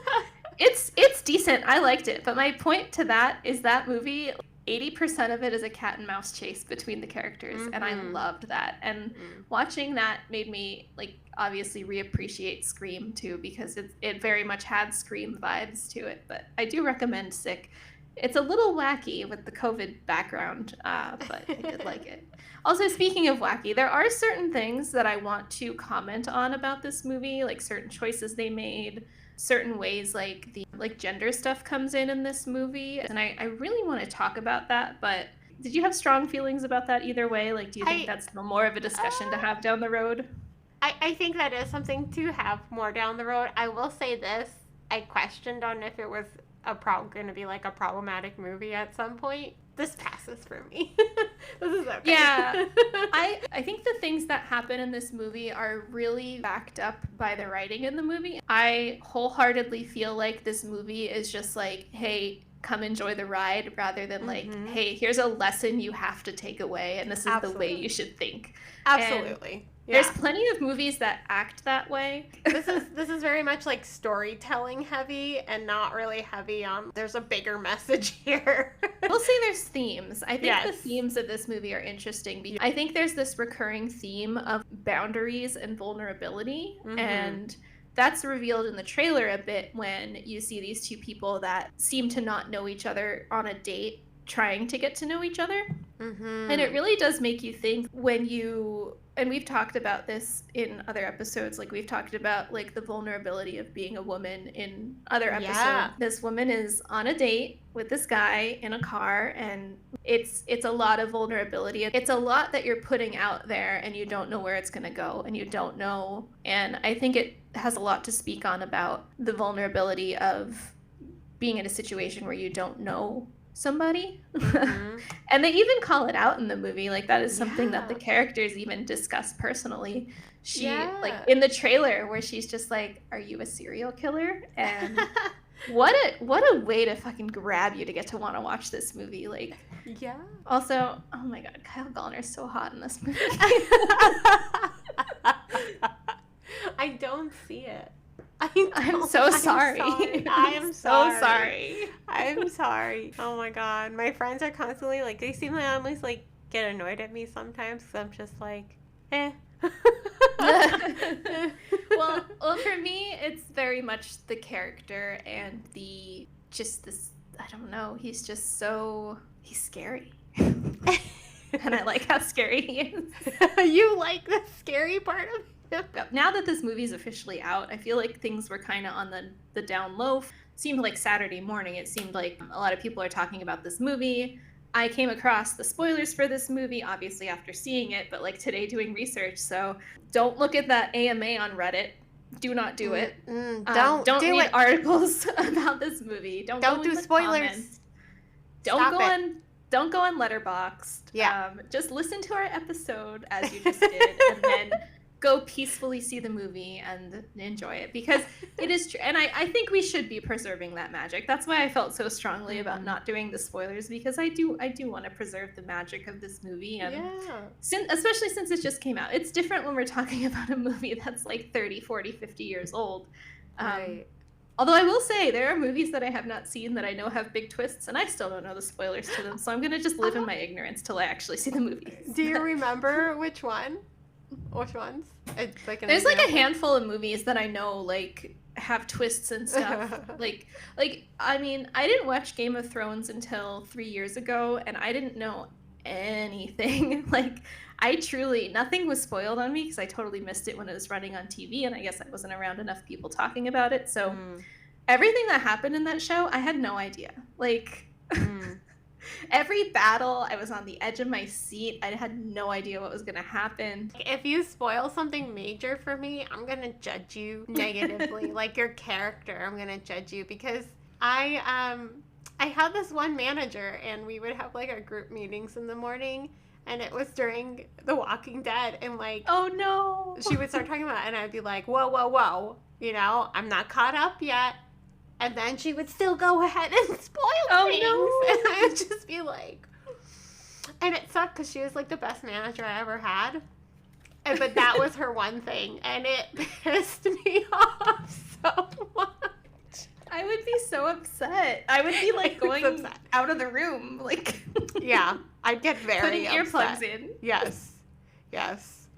It's decent. I liked it. But my point to that is that movie, 80% of it is a cat and mouse chase between the characters, and I loved that. And watching that made me, like, obviously reappreciate Scream too, because it very much had Scream vibes to it. But I do recommend Sick. It's a little wacky with the COVID background, but I did like it. Also, speaking of wacky, there are certain things that I want to comment on about this movie, like certain choices they made, certain ways like the gender stuff comes in this movie, and I really want to talk about that. But did you have strong feelings about that either way? Like, do you think that's more of a discussion to have down the road? I think that is something to have more down the road. I will say this: I questioned on if it was going to be like a problematic movie at some point. This passes for me. This is okay. Yeah. I think the things that happen in this movie are really backed up by the writing in the movie. I wholeheartedly feel like this movie is just like, hey, come enjoy the ride, rather than like, hey, here's a lesson you have to take away, and this is the way you should think. Absolutely. There's plenty of movies that act that way. This is very much like storytelling heavy and not really heavy on there's a bigger message here. We'll say there's themes. I think the themes of this movie are interesting because I think there's this recurring theme of boundaries and vulnerability, and that's revealed in the trailer a bit when you see these two people that seem to not know each other on a date trying to get to know each other. And it really does make you think when you, and we've talked about this in other episodes, like we've talked about like the vulnerability of being a woman in other episodes. This woman is on a date with this guy in a car, and it's a lot of vulnerability. It's a lot that you're putting out there and you don't know where it's going to go, and you don't know. And I think it has a lot to speak on about the vulnerability of being in a situation where you don't know somebody. And they even call it out in the movie, like that is something that the characters even discuss personally. She like in the trailer where she's just like, are you a serial killer? And what a way to fucking grab you to get to want to watch this movie. Like Yeah. Also, oh my god, Kyle Gallner is so hot in this movie. I don't see it. I'm so sorry. I am so sorry. sorry. I'm sorry. Oh my god. My friends are constantly like, they seem to almost like get annoyed at me sometimes because I'm just like, eh. well, for me, it's very much the character and this, I don't know, he's scary. And I like how scary he is. You like the scary part of him? Now that this movie's officially out, I feel like things were kind of on the down low. It seemed like Saturday morning. It seemed like a lot of people are talking about this movie. I came across the spoilers for this movie, obviously after seeing it, but like today doing research. So don't look at that AMA on Reddit. Do not do it. Don't read it. Articles about this movie. Don't go do in the spoilers. comments. Don't go on Letterboxd. Yeah. Just listen to our episode as you just did, and then go peacefully see the movie and enjoy it, because it is true. And I think we should be preserving that magic. That's why I felt so strongly about not doing the spoilers, because I do want to preserve the magic of this movie. And especially since it just came out. It's different when we're talking about a movie that's like 30, 40, 50 years old. Right. Although I will say there are movies that I have not seen that I know have big twists, and I still don't know the spoilers to them. So I'm going to just live in my ignorance till I actually see the movies. Do you remember which one? Which ones? It's like there's like a handful of movies that I know like have twists and stuff. like I mean, I didn't watch Game of Thrones until 3 years ago, and I didn't know anything. Like nothing was spoiled on me because I totally missed it when it was running on TV, and I guess I wasn't around enough people talking about it. So everything that happened in that show, I had no idea. Like every battle, I was on the edge of my seat. I had no idea what was going to happen. If you spoil something major for me, I'm going to judge you negatively. Like your character, I'm going to judge you, because I had this one manager, and we would have like our group meetings in the morning, and it was during The Walking Dead, and like, oh no, she would start talking about it, and I'd be like, whoa, you know, I'm not caught up yet. And then she would still go ahead and spoil things. No. And I would just be like... And it sucked because she was like the best manager I ever had. But that was her one thing. And it pissed me off so much. I would be so upset. I would be like going out of the room. Like, yeah, I'd get very putting upset. Earplugs in. Yes.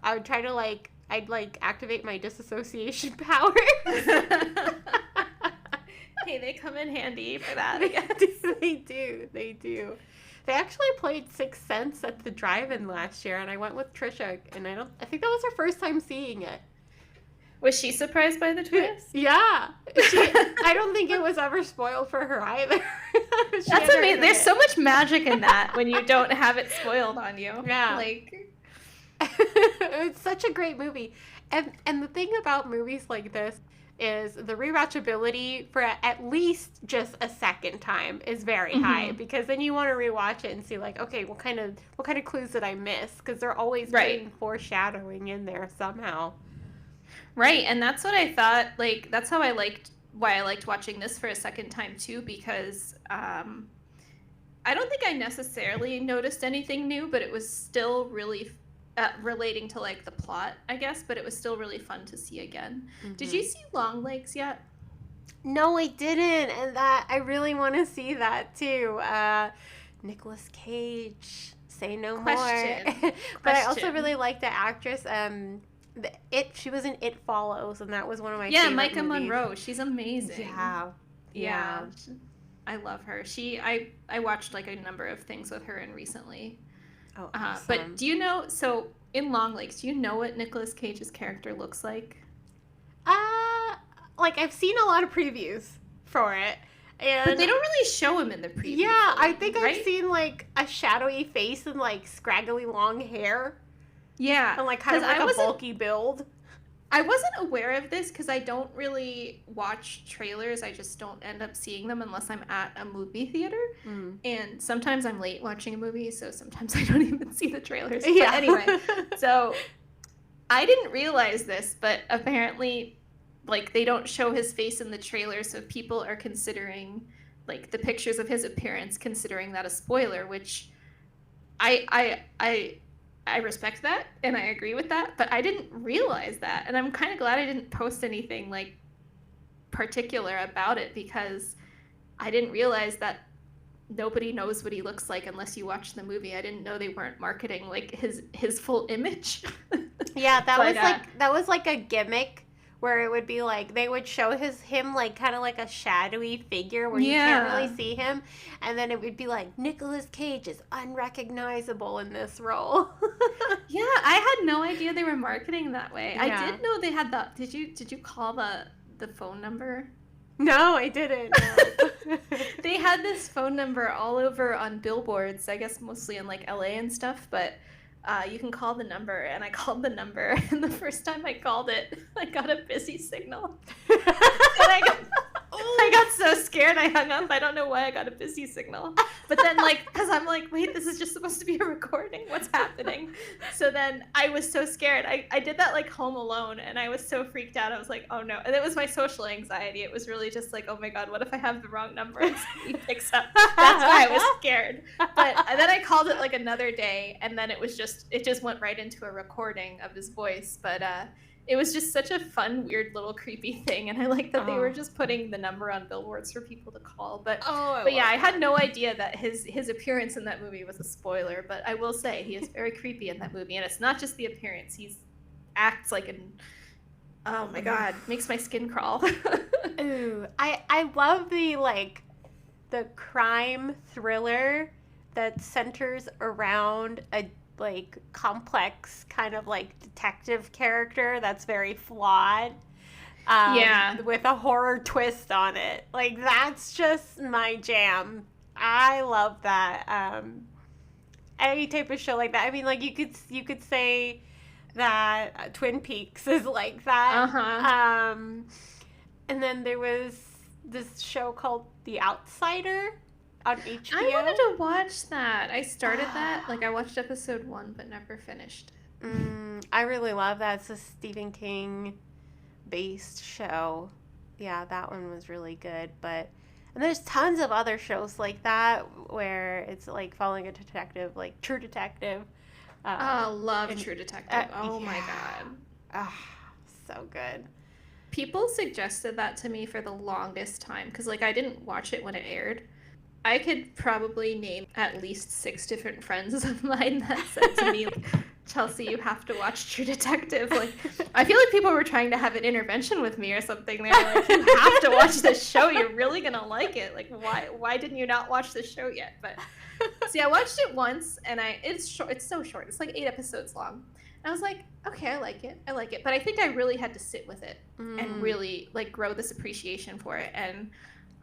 I would try to I'd activate my disassociation powers. Hey, they come in handy for that. They do. They actually played Sixth Sense at the drive-in last year, and I went with Trisha, and I think that was her first time seeing it. Was she surprised by the twist? Yeah. I don't think it was ever spoiled for her either. That's amazing. There's so much magic in that when you don't have it spoiled on you. Yeah. Like, it's such a great movie. And the thing about movies like this is the rewatchability for at least just a second time is very high, because then you want to rewatch it and see like, okay, what kind of clues did I miss? Because they're always putting foreshadowing in there somehow. Right, and that's what I thought. Like, that's why I liked watching this for a second time too, because I don't think I necessarily noticed anything new, but it was still really relating to like the plot, I guess, but it was still really fun to see again. Did you see Long Legs yet? No, I didn't, and that I really want to see that too. Nicolas Cage, say no more. But I also really like the actress. She was in It Follows, and that was one of my favorite Micah movies. Monroe. She's amazing. Yeah. I love her. I watched like a number of things with her in recently. Oh, awesome. But do you know, so in Long Legs, do you know what Nicolas Cage's character looks like? Like I've seen a lot of previews for it, and but they don't really show him in the preview. Yeah, I think I've seen like a shadowy face and like scraggly long hair. Yeah, and like kind of like a bulky build. I wasn't aware of this because I don't really watch trailers. I just don't end up seeing them unless I'm at a movie theater. And sometimes I'm late watching a movie, so sometimes I don't even see the trailers. Yeah. But anyway, so I didn't realize this, but apparently, like, they don't show his face in the trailer, so people are considering, like, the pictures of his appearance, considering that a spoiler, which I respect that and I agree with that, but I didn't realize that, and I'm kind of glad I didn't post anything like particular about it, because I didn't realize that nobody knows what he looks like unless you watch the movie. I didn't know they weren't marketing like his full image. Yeah, that But, was that was like a gimmick where it would be like they would show him like kind of like a shadowy figure where you can't really see him, and then it would be like Nicolas Cage is unrecognizable in this role. Yeah, I had no idea they were marketing that way. Yeah. I did know they had the. Did you call the phone number? No, I didn't. No. They had this phone number all over on billboards, I guess mostly in like LA and stuff, but you can call the number, and I called the number, and the first time I called it, I got a busy signal. And I got so scared I hung up. I don't know why I got a busy signal. But then, like, because I'm like, wait, this is just supposed to be a recording. What's happening? So then I was so scared. I did that, like, home alone, and I was so freaked out. I was like, oh, no. And it was my social anxiety. It was really just like, oh, my God, what if I have the wrong number and somebody picks up? That's why I was scared. But then I called it, like, another day, and then it just went right into a recording of his voice. But it was just such a fun, weird, little creepy thing, and I like that they were just putting the number on billboards for people to call. But yeah, I had no idea that his appearance in that movie was a spoiler. But I will say he is very creepy in that movie, and it's not just the appearance. He acts like an, oh my God, makes my skin crawl. Ooh, I love the crime thriller that centers around a like complex kind of like detective character that's very flawed, with a horror twist on it. Like, that's just my jam. I love that. Any type of show like that. I mean, like, you could say that Twin Peaks is like that. And then there was this show called The Outsider on HBO. I wanted to watch that. I started that. Like, I watched episode 1, but never finished it. I really love that. It's a Stephen King based show. Yeah, that one was really good. And there's tons of other shows like that where it's like following a detective, like True Detective. Love True Detective. My God. So good. People suggested that to me for the longest time because, like, I didn't watch it when it aired. I could probably name at least 6 different friends of mine that said to me, Chelsea, you have to watch True Detective. Like, I feel like people were trying to have an intervention with me or something. They were like, you have to watch this show. You're really going to like it. Like, why didn't you not watch this show yet? But see, I watched it once, and it's short. It's so short. It's like 8 episodes long. And I was like, okay, I like it. But I think I really had to sit with it and really, like, grow this appreciation for it. And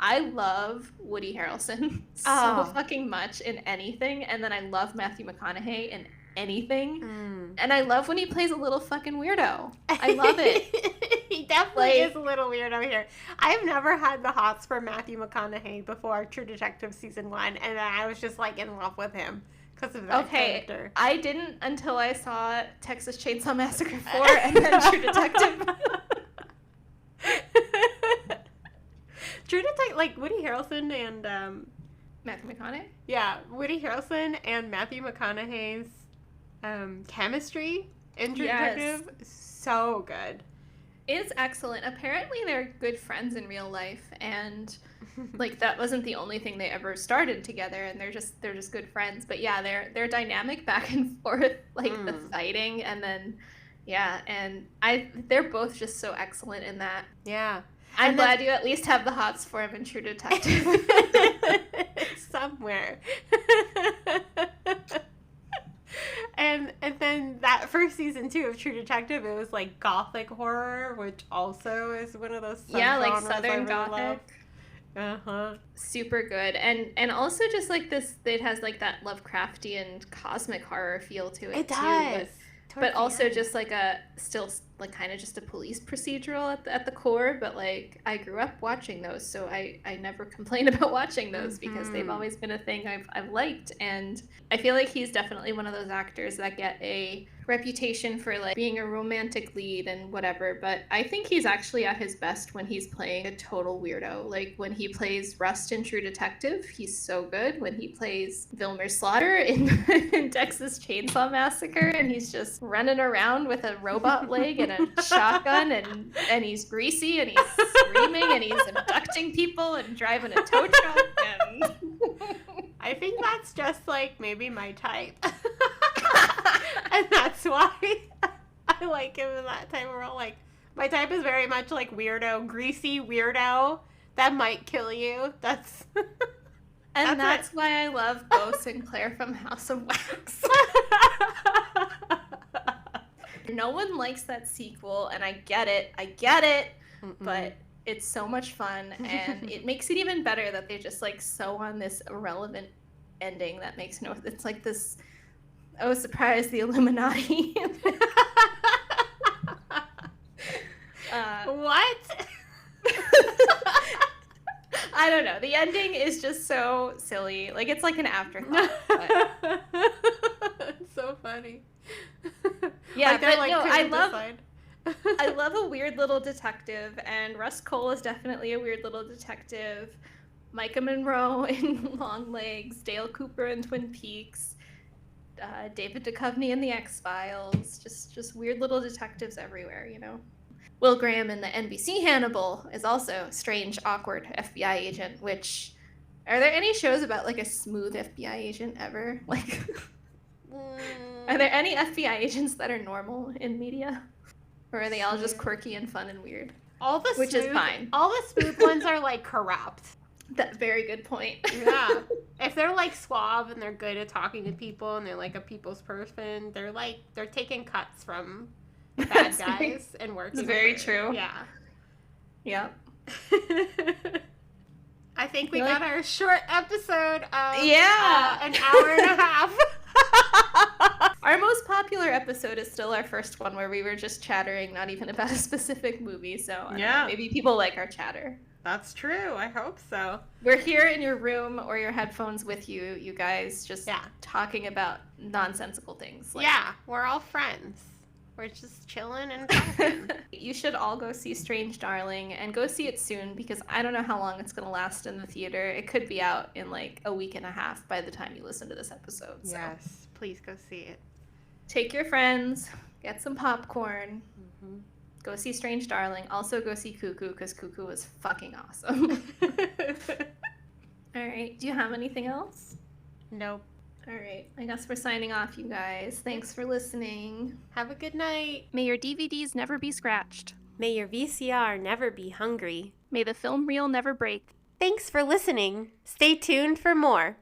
I love Woody Harrelson so fucking much in anything, and then I love Matthew McConaughey in anything, and I love when he plays a little fucking weirdo. I love it. He definitely is a little weirdo here. I've never had the hots for Matthew McConaughey before True Detective season 1, and I was just like in love with him because of that character. I didn't until I saw Texas Chainsaw Massacre 4 and then True Detective. True Detective, like Woody Harrelson and Matthew McConaughey? Yeah, Woody Harrelson and Matthew McConaughey's chemistry in True Detective is so good. It's excellent. Apparently they're good friends in real life, and like that wasn't the only thing they ever started together, and they're just good friends. But yeah, their dynamic back and forth, like the fighting, and then and they're both just so excellent in that. Yeah. I'm glad you at least have the hots for him in True Detective. Somewhere. And then that first season too of True Detective, it was like gothic horror, which also is one of those like Southern really Gothic. Super good. And also just like this, it has like that Lovecraftian cosmic horror feel to it. It too, does. but also just like a still like kind of just a police procedural at the core, but like I grew up watching those, so I never complain about watching those because they've always been a thing I've liked. And I feel like he's definitely one of those actors that get a reputation for like being a romantic lead and whatever, but I think he's actually at his best when he's playing a total weirdo. Like when he plays Rust in True Detective, he's so good. When he plays Vilmer Slaughter in Texas Chainsaw Massacre, and he's just running around with a robot leg and a shotgun, and he's greasy and he's screaming and he's abducting people and driving a tow truck, and I think that's just like maybe my type. And that's why I like him in that type of role. Like, my type is very much like weirdo, greasy weirdo that might kill you. That's why I love Bo Sinclair from House of Wax. No one likes that sequel, and I get it, but it's so much fun, and it makes it even better that they just like sew on this irrelevant ending that makes no. It's like this. Oh, surprise! The Illuminati. What? I don't know. The ending is just so silly. Like it's like an afterthought. But... It's so funny. Yeah, like, but like, no, I decide. love a weird little detective, and Russ Cole is definitely a weird little detective. Micah Monroe in Long Legs, Dale Cooper in Twin Peaks, David Duchovny in The X-Files, just weird little detectives everywhere, you know. Will Graham in the NBC Hannibal is also a strange, awkward FBI agent, which... Are there any shows about, like, a smooth FBI agent ever? Like... Are there any FBI agents that are normal in media? Or are they all just quirky and fun and weird? Which is fine. All the smooth ones are, like, corrupt. That's a very good point. Yeah. If they're, like, suave and they're good at talking to people and they're, like, a people's person, they're taking cuts from bad guys and working. It's very true. Yeah. Yep. I think we got our short episode of an an hour and a half. Our most popular episode is still our first one where we were just chattering, not even about a specific movie, so I don't know, maybe people like our chatter. That's true. I hope so. We're here in your room or your headphones with you guys, just talking about nonsensical things. Like, yeah, we're all friends. We're just chilling and talking. You should all go see Strange Darling, and go see it soon, because I don't know how long it's going to last in the theater. It could be out in like a week and a half by the time you listen to this episode. So. Yes, please go see it. Take your friends, get some popcorn, go see Strange Darling. Also go see Cuckoo, because Cuckoo was fucking awesome. All right, do you have anything else? Nope. All right, I guess we're signing off, you guys. Thanks for listening. Have a good night. May your DVDs never be scratched. May your VCR never be hungry. May the film reel never break. Thanks for listening. Stay tuned for more.